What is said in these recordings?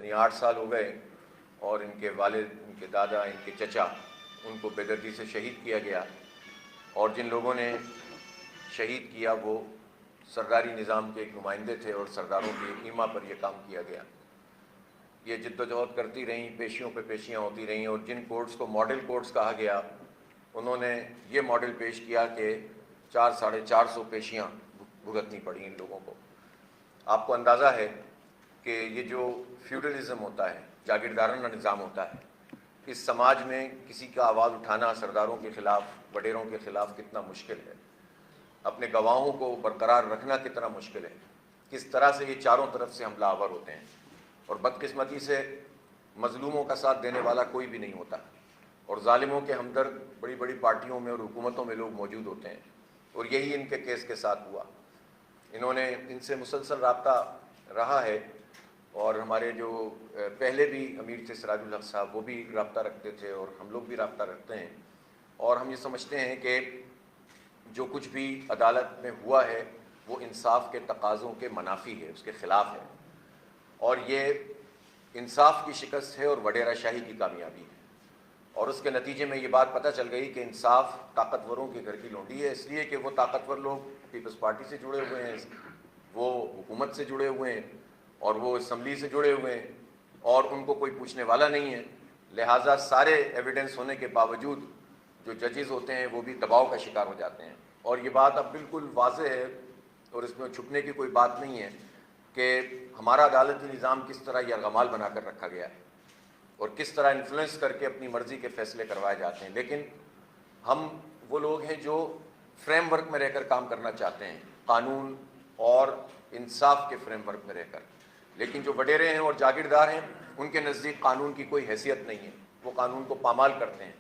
یعنی 8 سال ہو گئے اور ان کے والد، ان کے دادا، ان کے چچا، ان کو بے دردی سے شہید کیا گیا، اور جن لوگوں نے شہید کیا وہ سرداری نظام کے ایک نمائندے تھے اور سرداروں کی ایما پر یہ کام کیا گیا۔ یہ جد و جہد کرتی رہیں، پیشیوں پہ پیشیاں ہوتی رہیں، اور جن کوڈز کو ماڈل کوڈز کہا گیا انہوں نے یہ ماڈل پیش کیا کہ 400-450 پیشیاں بھگتنی پڑی ان لوگوں کو۔ آپ کو اندازہ ہے کہ یہ جو فیوڈلزم ہوتا ہے، جاگیردارانہ نظام ہوتا ہے، اس سماج میں کسی کا آواز اٹھانا سرداروں کے خلاف، وڈیروں کے خلاف کتنا مشکل ہے، اپنے گواہوں کو برقرار رکھنا کتنا مشکل ہے، کس طرح سے یہ چاروں طرف سے حملہ آور ہوتے ہیں، اور بدقسمتی سے مظلوموں کا ساتھ دینے والا کوئی بھی نہیں ہوتا، اور ظالموں کے ہمدرد بڑی بڑی پارٹیوں میں اور حکومتوں میں لوگ موجود ہوتے ہیں، اور یہی ان کے کیس کے ساتھ ہوا۔ انہوں نے ان سے مسلسل رابطہ رہا ہے، اور ہمارے جو پہلے بھی امیر تھے سراج الحق صاحب، وہ بھی رابطہ رکھتے تھے اور ہم لوگ بھی رابطہ رکھتے ہیں، اور ہم یہ سمجھتے ہیں کہ جو کچھ بھی عدالت میں ہوا ہے وہ انصاف کے تقاضوں کے منافی ہے، اس کے خلاف ہے، اور یہ انصاف کی شکست ہے اور وڈیرہ شاہی کی کامیابی ہے، اور اس کے نتیجے میں یہ بات پتہ چل گئی کہ انصاف طاقتوروں کے گھر کی لونڈی ہے، اس لیے کہ وہ طاقتور لوگ پیپلز پارٹی سے جڑے ہوئے ہیں، وہ حکومت سے جڑے ہوئے ہیں، اور وہ اسمبلی سے جڑے ہوئے ہیں، اور ان کو کوئی پوچھنے والا نہیں ہے، لہٰذا سارے ایویڈنس ہونے کے باوجود جو ججز ہوتے ہیں وہ بھی دباؤ کا شکار ہو جاتے ہیں، اور یہ بات اب بالکل واضح ہے اور اس میں چھپنے کی کوئی بات نہیں ہے کہ ہمارا عدالتی نظام کس طرح یرغمال بنا کر رکھا گیا ہے اور کس طرح انفلوئنس کر کے اپنی مرضی کے فیصلے کروائے جاتے ہیں، لیکن ہم وہ لوگ ہیں جو فریم ورک میں رہ کر کام کرنا چاہتے ہیں، قانون اور انصاف کے فریم ورک میں رہ کر، لیکن جو وڈیرے ہیں اور جاگیردار ہیں ان کے نزدیک قانون کی کوئی حیثیت نہیں ہے، وہ قانون کو پامال کرتے ہیں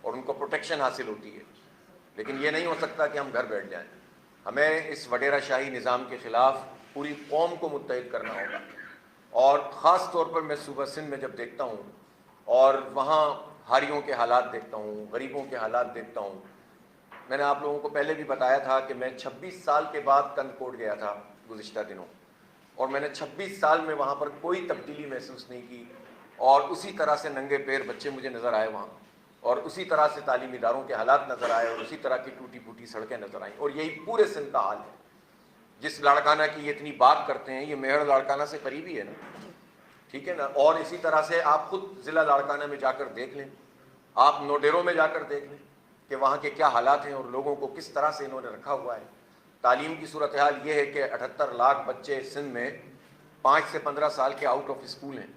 اور ان کو پروٹیکشن حاصل ہوتی ہے، لیکن یہ نہیں ہو سکتا کہ ہم گھر بیٹھ جائیں، ہمیں اس وڈیرہ شاہی نظام کے خلاف پوری قوم کو متحد کرنا ہوگا، اور خاص طور پر میں صوبہ سندھ میں جب دیکھتا ہوں اور وہاں ہاریوں کے حالات دیکھتا ہوں، غریبوں کے حالات دیکھتا ہوں، میں نے آپ لوگوں کو پہلے بھی بتایا تھا کہ میں 26 سال کے بعد کنڈ کوٹ گیا تھا گزشتہ دنوں، اور میں نے 26 سال میں وہاں پر کوئی تبدیلی محسوس نہیں کی، اور اسی طرح سے ننگے پیر بچے مجھے نظر آئے وہاں، اور اسی طرح سے تعلیمی اداروں کے حالات نظر آئے، اور اسی طرح کی ٹوٹی پھوٹی سڑکیں نظر آئیں، اور یہی پورے سندھ کا حال ہے۔ جس لاڑکانہ کی یہ اتنی بات کرتے ہیں، یہ میہر لاڑکانہ سے قریبی ہے نا، ٹھیک ہے نا، اور اسی طرح سے آپ خود ضلع لاڑکانہ میں جا کر دیکھ لیں، آپ نوڈیروں میں جا کر دیکھ لیں کہ وہاں کے کیا حالات ہیں اور لوگوں کو کس طرح سے انہوں نے رکھا ہوا ہے۔ تعلیم کی صورتحال یہ ہے کہ 78 لاکھ بچے سندھ میں 5 سے 15 سال کے آؤٹ آف اسکول ہیں۔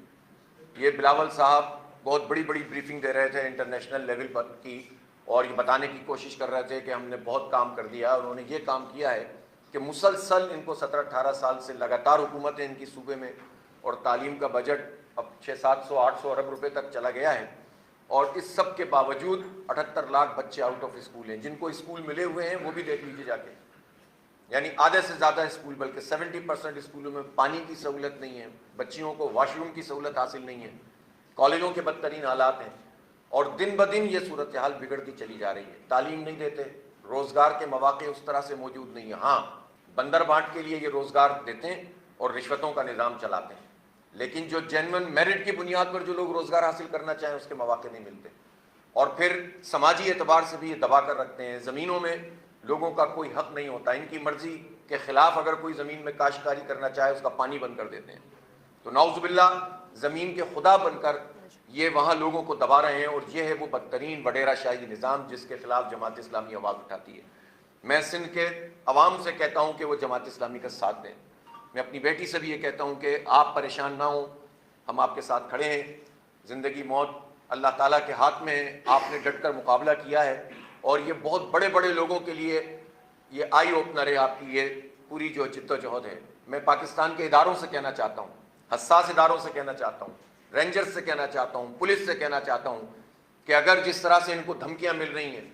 یہ بلاول صاحب بہت بڑی بڑی بریفنگ دے رہے تھے انٹرنیشنل لیول پر کی، اور یہ بتانے کی کوشش کر رہے تھے کہ ہم نے بہت کام کر دیا، اور انہوں نے یہ کام کیا ہے کہ مسلسل ان کو 17-18 سال سے لگاتار حکومت ہے ان کی صوبے میں، اور تعلیم کا بجٹ اب 600-700-800 ارب روپے تک چلا گیا ہے، اور اس سب کے باوجود 78 لاکھ بچے آؤٹ آف اسکول ہیں۔ جن کو اسکول ملے ہوئے ہیں وہ بھی دیکھ لیجیے جا کے، یعنی آدھے سے زیادہ اسکول، بلکہ 70% اسکولوں میں پانی کی سہولت نہیں ہے، بچیوں کو واش روم کی سہولت حاصل نہیں ہے، کالجوں کے بدترین حالات ہیں، اور دن بدن یہ صورتحال بگڑتی چلی جا رہی ہے۔ تعلیم نہیں دیتے، روزگار کے مواقع اس طرح سے موجود نہیں ہیں، ہاں بندر بانٹ کے لیے یہ روزگار دیتے ہیں اور رشوتوں کا نظام چلاتے ہیں، لیکن جو جینون میرٹ کی بنیاد پر جو لوگ روزگار حاصل کرنا چاہیں اس کے مواقع نہیں ملتے، اور پھر سماجی اعتبار سے بھی یہ دبا کر رکھتے ہیں۔ زمینوں میں لوگوں کا کوئی حق نہیں ہوتا، ان کی مرضی کے خلاف اگر کوئی زمین میں کاشتکاری کرنا چاہے اس کا پانی بند کر دیتے ہیں، تو نعوذ باللہ زمین کے خدا بن کر یہ وہاں لوگوں کو دبا رہے ہیں، اور یہ ہے وہ بدترین وڈیرہ شاہی نظام جس کے خلاف جماعت اسلامی آواز اٹھاتی ہے۔ میں سندھ کے عوام سے کہتا ہوں کہ وہ جماعت اسلامی کا ساتھ دیں، میں اپنی بیٹی سے بھی یہ کہتا ہوں کہ آپ پریشان نہ ہوں، ہم آپ کے ساتھ کھڑے ہیں، زندگی موت اللہ تعالیٰ کے ہاتھ میں ہے، آپ نے ڈٹ کر مقابلہ کیا ہے، اور یہ بہت بڑے بڑے لوگوں کے لیے یہ آئی اوپنر ہے آپ کی یہ پوری جو جد و جہد ہے۔ میں پاکستان کے اداروں سے کہنا چاہتا ہوں، حساس اداروں سے کہنا چاہتا ہوں، رینجر سے کہنا چاہتا ہوں، پولیس سے کہنا چاہتا ہوں کہ اگر جس طرح سے ان کو دھمکیاں مل رہی ہیں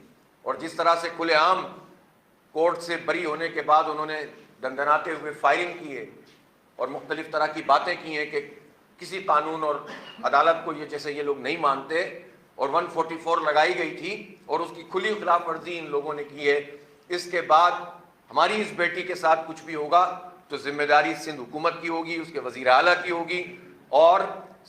اور جس طرح سے کھلے عام کورٹ سے بری ہونے کے بعد انہوں نے دندناتے ہوئے فائرنگ کی ہے اور مختلف طرح کی باتیں کی ہیں کہ کسی قانون اور عدالت کو یہ جیسے یہ لوگ نہیں مانتے، اور 144 لگائی گئی تھی اور اس کی کھلی خلاف ورزی ان لوگوں نے کی ہے، اس کے بعد ہماری اس بیٹی کے ساتھ کچھ بھی ہوگا تو ذمہ داری سندھ حکومت کی ہوگی، اس کے وزیر اعلیٰ کی ہوگی، اور